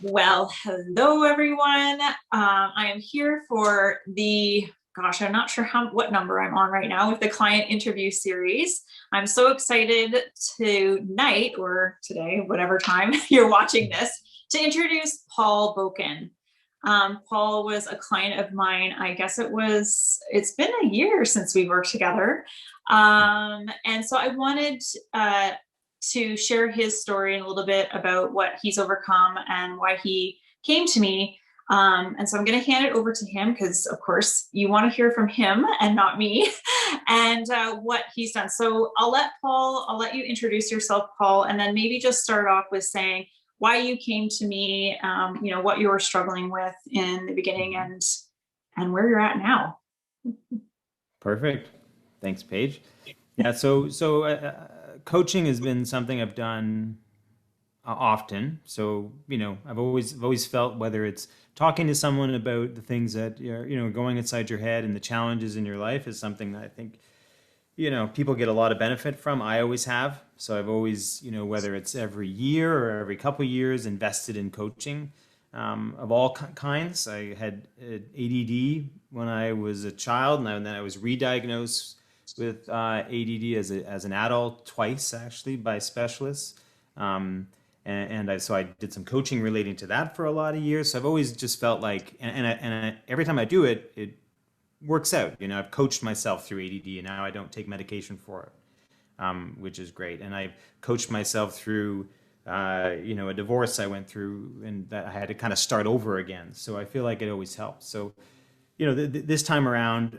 Well, hello everyone. I am here for I'm not sure what number I'm on right now with the client interview series. I'm so excited tonight or today, whatever time you're watching this, to introduce Paul Boken. Paul was a client of mine. I guess it's been a year since we worked together. And so I wanted to share his story and a little bit about what he's overcome and why he came to me. And so I'm going to hand it over to him because, of course, you want to hear from him and not me and what he's done. So I'll let you introduce yourself, Paul, and then maybe just start off with saying why you came to me, what you were struggling with in the beginning and where you're at now. Perfect. Thanks, Paige. Yeah, coaching has been something I've done often. So, I've always felt whether it's talking to someone about the things that are going inside your head and the challenges in your life is something that I think, people get a lot of benefit from. I always have. So I've always, whether it's every year or every couple of years, invested in coaching of all kinds. I had ADD when I was a child, and then I was re-diagnosed with ADD as an adult twice, actually, by specialists. So I did some coaching relating to that for a lot of years. So I've always just felt like, every time I do it, it works out. I've coached myself through ADD, and now I don't take medication for it, which is great. And I've coached myself through a divorce I went through, and that I had to kind of start over again. So I feel like it always helps. So, this time around,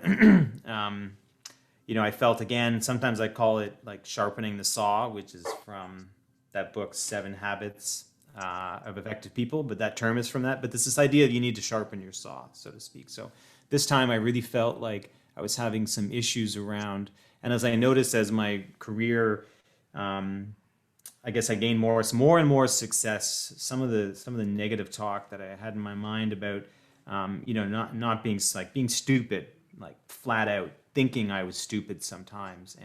I felt again, sometimes I call it like sharpening the saw, which is from that book, Seven Habits of Effective People. But that term is from that. But there's this idea that you need to sharpen your saw, so to speak. So this time I really felt like I was having some issues around. And as I noticed as my career, I guess I gained more and more success. Some of the negative talk that I had in my mind about, not being stupid, like flat out thinking I was stupid sometimes,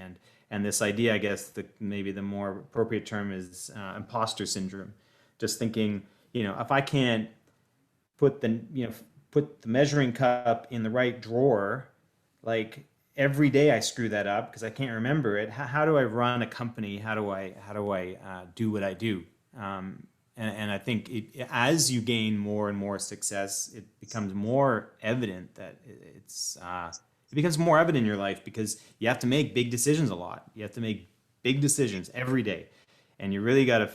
and this idea, I guess, maybe the more appropriate term is imposter syndrome. Just thinking, if I can't put the measuring cup in the right drawer, like every day I screw that up because I can't remember it. How do I run a company? How do I do what I do? And I think as you gain more and more success, it becomes more evident that it becomes more evident in your life because you have to make big decisions a lot. You have to make big decisions every day, and you really got to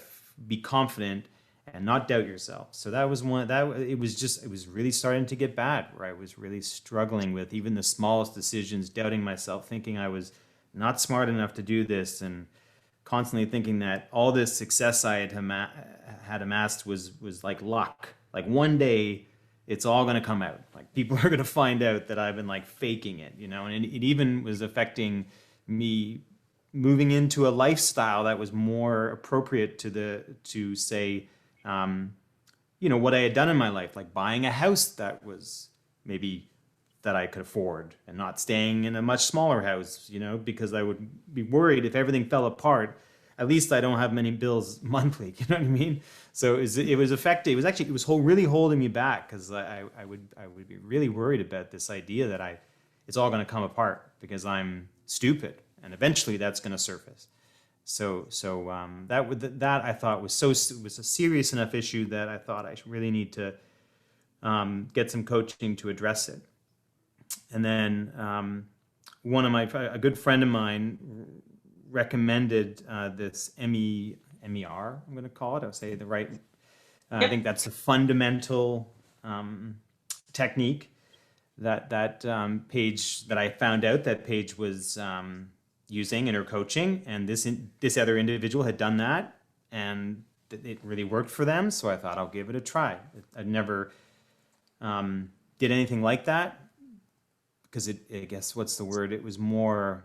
be confident and not doubt yourself. So that was one that it was really starting to get bad, where I was really struggling with even the smallest decisions, doubting myself, thinking I was not smart enough to do this, and constantly thinking that all this success I had amassed was like luck. Like one day it's all going to come out. Like people are going to find out that I've been like faking it, and it even was affecting me moving into a lifestyle that was more appropriate to say, what I had done in my life, like buying a house that was maybe that I could afford and not staying in a much smaller house, because I would be worried if everything fell apart. At least I don't have many bills monthly. You know what I mean? So it was affecting. Really holding me back because I would be really worried about this idea that it's all going to come apart because I'm stupid, and eventually that's going to surface. That I thought was was a serious enough issue that I thought I really need to get some coaching to address it. And then a good friend of mine recommended this MER. I'm going to call it. I'll say the right. I Yep. think that's a fundamental technique that Paige that I found out that Paige was using in her coaching, and this other individual had done that, and it really worked for them. So I thought I'll give it a try. I'd never did anything like that because I guess what's the word? It was more.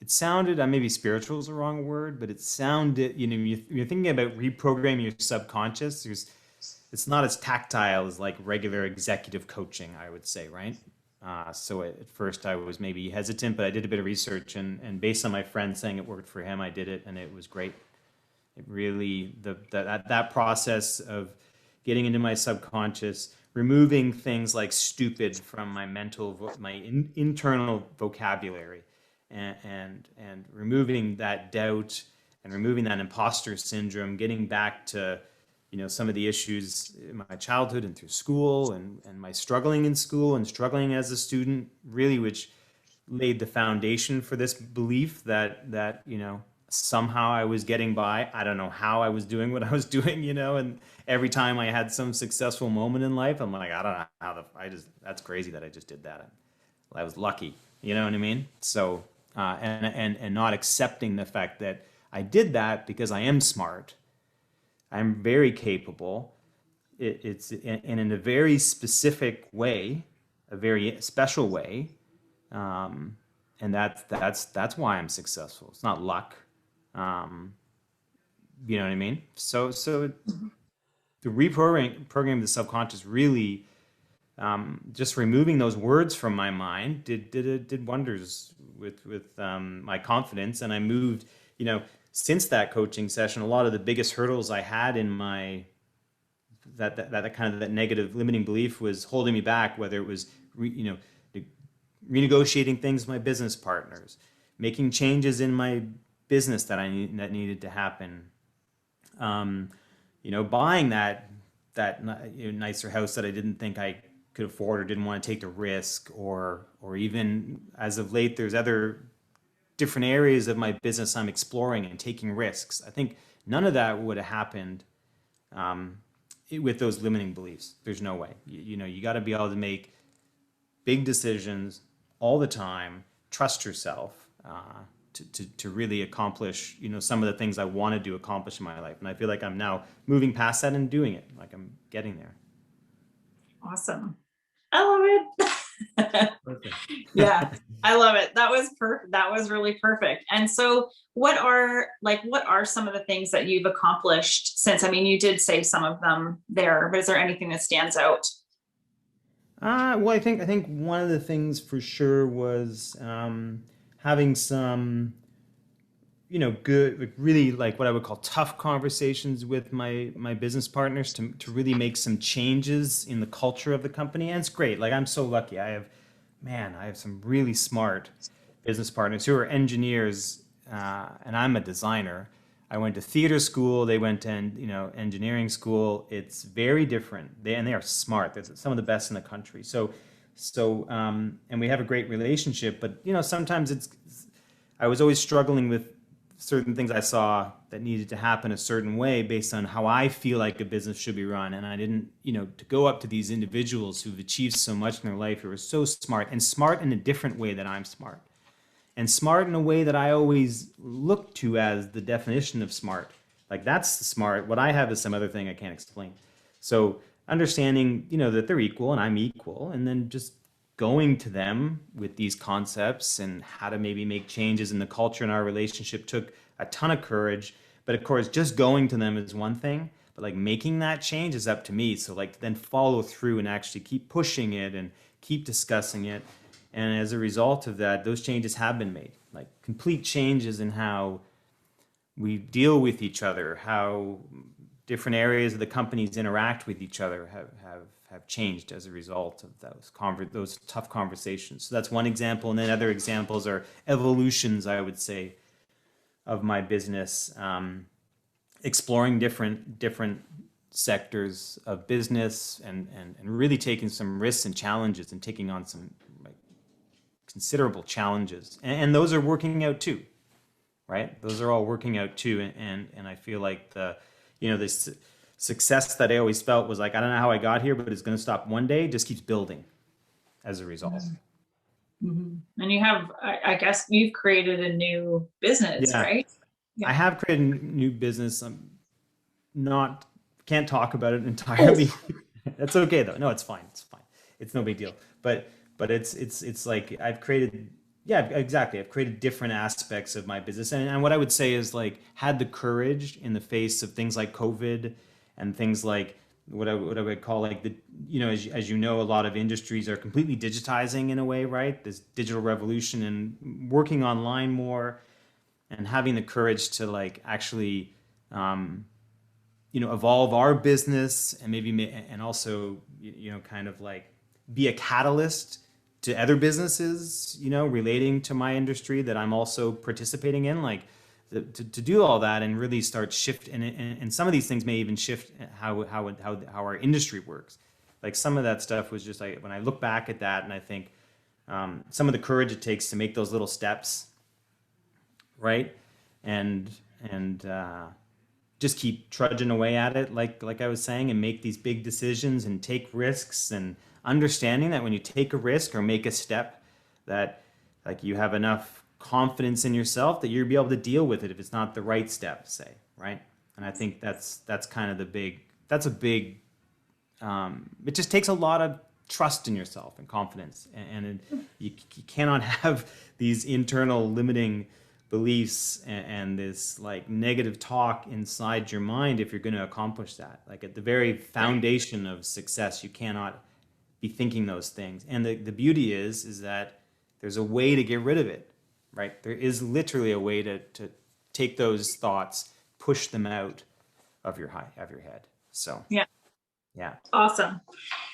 It sounded, maybe spiritual is the wrong word, but it sounded, you're thinking about reprogramming your subconscious. It's not as tactile as like regular executive coaching, I would say, right? So at first I was maybe hesitant, but I did a bit of research, and based on my friend saying it worked for him, I did it, and it was great. It really that process of getting into my subconscious, removing things like stupid from my internal vocabulary, and removing that doubt and removing that imposter syndrome, getting back to, some of the issues in my childhood and through school, and my struggling in school and struggling as a student, really, which laid the foundation for this belief that somehow I was getting by. I don't know how I was doing what I was doing, and every time I had some successful moment in life, I'm like, I don't know how that's crazy that I just did that. I was lucky, you know what I mean? So, and not accepting the fact that I did that because I am smart, I'm very capable. It's in a very specific way, a very special way, and that's why I'm successful. It's not luck. Um, you know what I mean? So the program the subconscious really, just removing those words from my mind did wonders with my confidence, and I moved. Since that coaching session, a lot of the biggest hurdles I had in my that kind of that negative limiting belief was holding me back, whether it was renegotiating things with my business partners, making changes in my business that needed to happen, buying that nicer house that I didn't think I could afford or didn't want to take the risk, or even as of late, there's other different areas of my business I'm exploring and taking risks. I think none of that would have happened with those limiting beliefs. There's no way. You got to be able to make big decisions all the time. Trust yourself to really accomplish some of the things I wanted to accomplish in my life. And I feel like I'm now moving past that and doing it. Like I'm getting there. Awesome. I love it. Perfect. Yeah, I love it. That was perfect. That was really perfect. And so what are some of the things that you've accomplished since? I mean, you did say some of them there, but is there anything that stands out? Well, I think one of the things for sure was having some good, like really like what I would call tough conversations with my business partners to really make some changes in the culture of the company. And it's great. Like I'm so lucky. I have some really smart business partners who are engineers, and I'm a designer. I went to theater school. They went to engineering school. It's very different. They are smart. They're some of the best in the country. And we have a great relationship. But sometimes I was always struggling with certain things I saw that needed to happen a certain way based on how I feel like a business should be run. And I didn't, to go up to these individuals who've achieved so much in their life, who are so smart and smart in a different way that I'm smart, and smart in a way that I always look to as the definition of smart. Like that's smart. What I have is some other thing I can't explain. So understanding, that they're equal and I'm equal, and then just going to them with these concepts and how to maybe make changes in the culture in our relationship took a ton of courage. But of course, just going to them is one thing, but like making that change is up to me. So like then follow through and actually keep pushing it and keep discussing it. And as a result of that, those changes have been made, like complete changes in how we deal with each other, how different areas of the companies interact with each other have changed as a result of those tough conversations. So that's one example. And then other examples are evolutions, I would say, of my business, exploring different sectors of business, and really taking some risks and challenges and taking on some like considerable challenges. And those are working out too, right? Those are all working out too. And I feel like this success that I always felt was like, I don't know how I got here, but it's going to stop one day, just keeps building as a result. Mm-hmm. And you have, I guess you've created a new business, Yeah, right? Yeah. I have created a new business. I'm not, can't talk about it Oh, entirely. That's okay though. No, it's fine. It's fine. It's no big deal. But it's like I've created, yeah, exactly. I've created different aspects of my business. And what I would say is like had the courage in the face of things like COVID and things like what I would call like as you know, a lot of industries are completely digitizing in a way, right? This digital revolution and working online more, and having the courage to like actually evolve our business and and also, kind of like be a catalyst to other businesses, relating to my industry that I'm also participating in, like to do all that and really start shift. And some of these things may even shift how our industry works. Like some of that stuff was just like, when I look back at that and I think, some of the courage it takes to make those little steps, right? And, and, just keep trudging away at it, like I was saying, and make these big decisions and take risks, and understanding that when you take a risk or make a step, that like you have enough confidence in yourself that you'll be able to deal with it if it's not the right step, say, right? And I think that's kind of that's a big, it just takes a lot of trust in yourself and confidence, you cannot have these internal limiting beliefs and this like negative talk inside your mind if you're going to accomplish that. Like at the very foundation of success, you cannot be thinking those things. And the beauty is that there's a way to get rid of it, right? There is literally a way to take those thoughts, push them out of your head. So yeah. Awesome.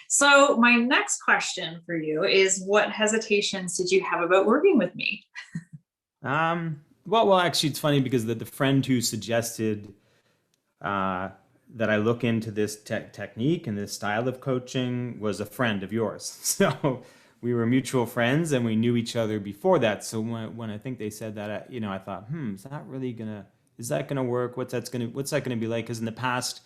So my next question for you is, what hesitations did you have about working with me? Well, actually, it's funny because the friend who suggested that I look into this technique and this style of coaching was a friend of yours. So we were mutual friends and we knew each other before that. So when I think they said that, I thought, is that gonna work? What's that gonna be like? Because in the past,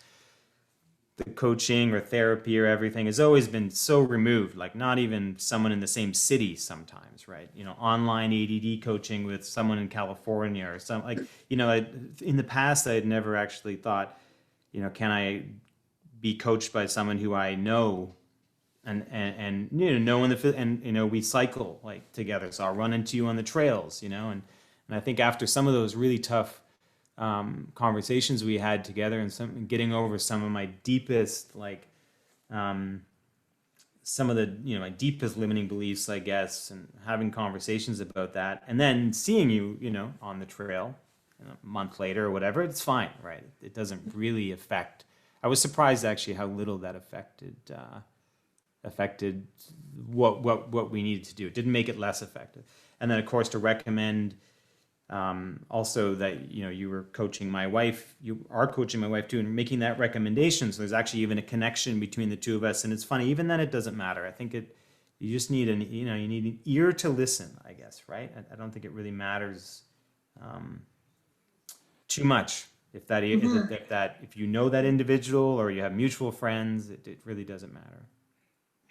the coaching or therapy or everything has always been so removed, like not even someone in the same city sometimes, right? Online ADD coaching with someone in California or some, like, in the past, I had never actually thought, can I be coached by someone who I know and know in and we cycle like together. So I'll run into you on the trails, and I think after some of those really tough conversations we had together and getting over some of my deepest, like, some of the, my deepest limiting beliefs, I guess, and having conversations about that, and then seeing you, on the trail a month later or whatever, it's fine, right? It doesn't really affect. I was surprised actually how little that affected what we needed to do. It didn't make it less effective. And then of course to recommend, also that you were coaching my wife, you are coaching my wife too, and making that recommendation. So there's actually even a connection between the two of us. And it's funny, even then it doesn't matter. I think you just need you need an ear to listen, I guess, right? I don't think it really matters too much if if you know that individual or you have mutual friends. It really doesn't matter.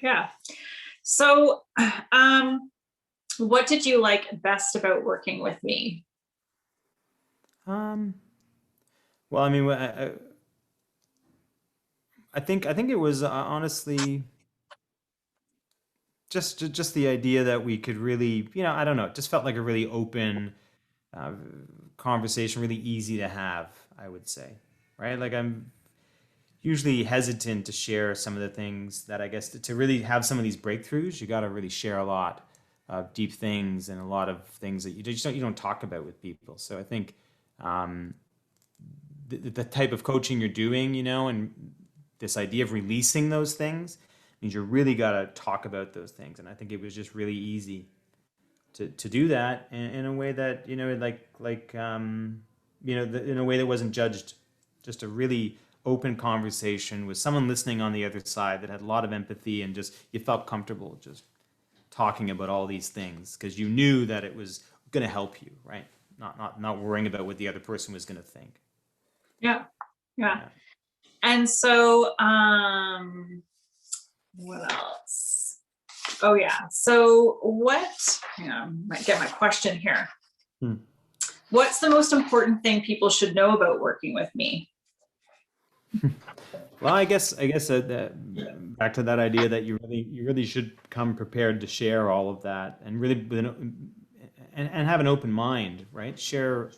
Yeah. So, what did you like best about working with me? Well, I mean, I think it was honestly just the idea that we could really, I don't know, it just felt like a really open conversation, really easy to have, I would say, right? Like I'm usually hesitant to share some of the things that I guess to really have some of these breakthroughs, you got to really share a lot of deep things and a lot of things that you don't talk about with people. So I think the type of coaching you're doing, and this idea of releasing those things means you really got to talk about those things. And I think it was just really easy to do that in a way that, in a way that wasn't judged, just a really open conversation with someone listening on the other side that had a lot of empathy, and just, you felt comfortable just talking about all these things because you knew that it was going to help you, right? Not worrying about what the other person was going to think. Yeah. And so, what else? Oh yeah. So hang on, I might get my question here. What's the most important thing people should know about working with me? Well, I guess that back to that idea that you really should come prepared to share all of that, and really and have an open mind, right? Share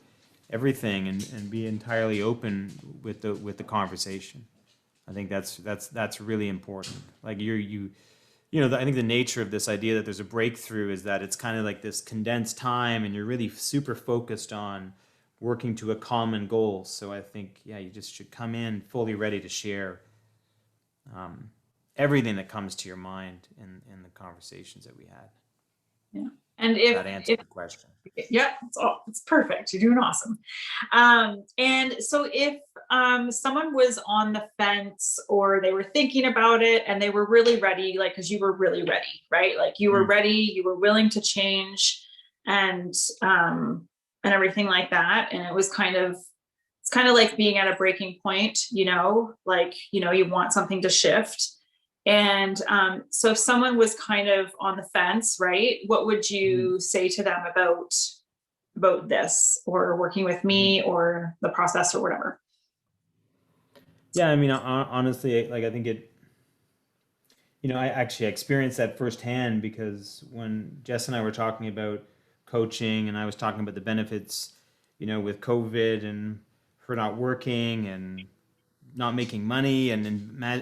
everything and be entirely open with the conversation. I think that's really important. Like I think the nature of this idea that there's a breakthrough is that it's kind of like this condensed time, and you're really super focused on working to a common goal. So I think, yeah, you just should come in fully ready to share um, everything that comes to your mind in the conversations that we had. Yeah. And That answers if the question. yeah, it's perfect. You're doing awesome. And so if someone was on the fence or they were thinking about it and they were really ready, like, because you were really ready, right? Like you were Mm. ready, you were willing to change and everything like that. And it was it's kind of like being at a breaking point, like, you want something to shift. And so if someone was kind of on the fence, right, what would Mhm. you say to them about this or working with Mhm. me or the process or whatever? Yeah, I mean, honestly, like I think I actually experienced that firsthand because when Jess and I were talking about coaching and I was talking about the benefits, with COVID and her not working and not making money and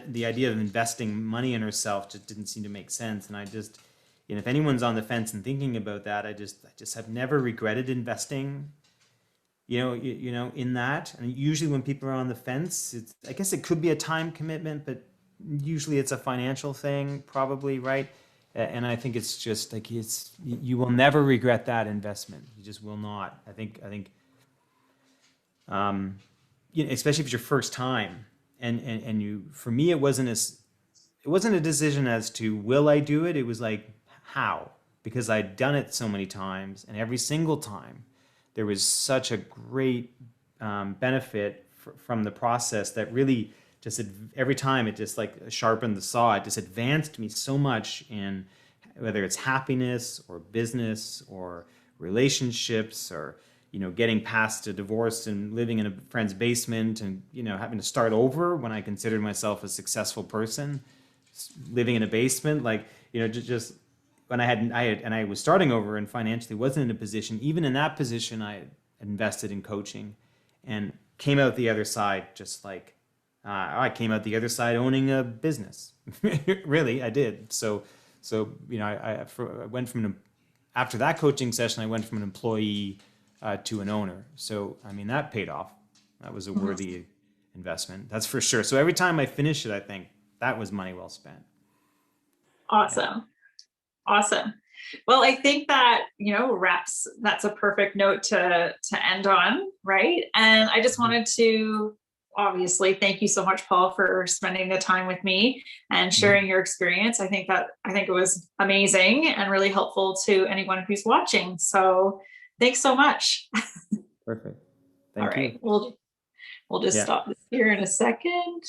the idea of investing money in herself just didn't seem to make sense. And I just, if anyone's on the fence and thinking about that, I just have never regretted investing, in that. And usually when people are on the fence, I guess it could be a time commitment, but usually it's a financial thing, probably, right? And I think it's just like you will never regret that investment. You just will not. I think, um, especially if it's your first time, and for me, it wasn't a decision as to will I do it. It was like how, because I'd done it so many times, and every single time there was such a great benefit from the process that really just every time it just like sharpened the saw. It just advanced me so much in whether it's happiness or business or relationships or getting past a divorce and living in a friend's basement and having to start over when I considered myself a successful person, living in a basement, like just when I was starting over and financially wasn't in a position. Even in that position, I had invested in coaching and came out the other side just like I came out the other side owning a business. Really, I did. So I went from after that coaching session, I went from an employee to an owner. So I mean that paid off. That was a Mhm. worthy investment, that's for sure. So every time I finish it, I think that was money well spent. Yeah. Awesome. Awesome. Well, I think that, that's a perfect note to end on, right? And I just Mhm. wanted to obviously thank you so much, Paul, for spending the time with me and Mhm. sharing your experience. I think it was amazing and really helpful to anyone who's watching. So thanks so much. Perfect. All Thank you. right. We'll just Yeah. stop this here in a second.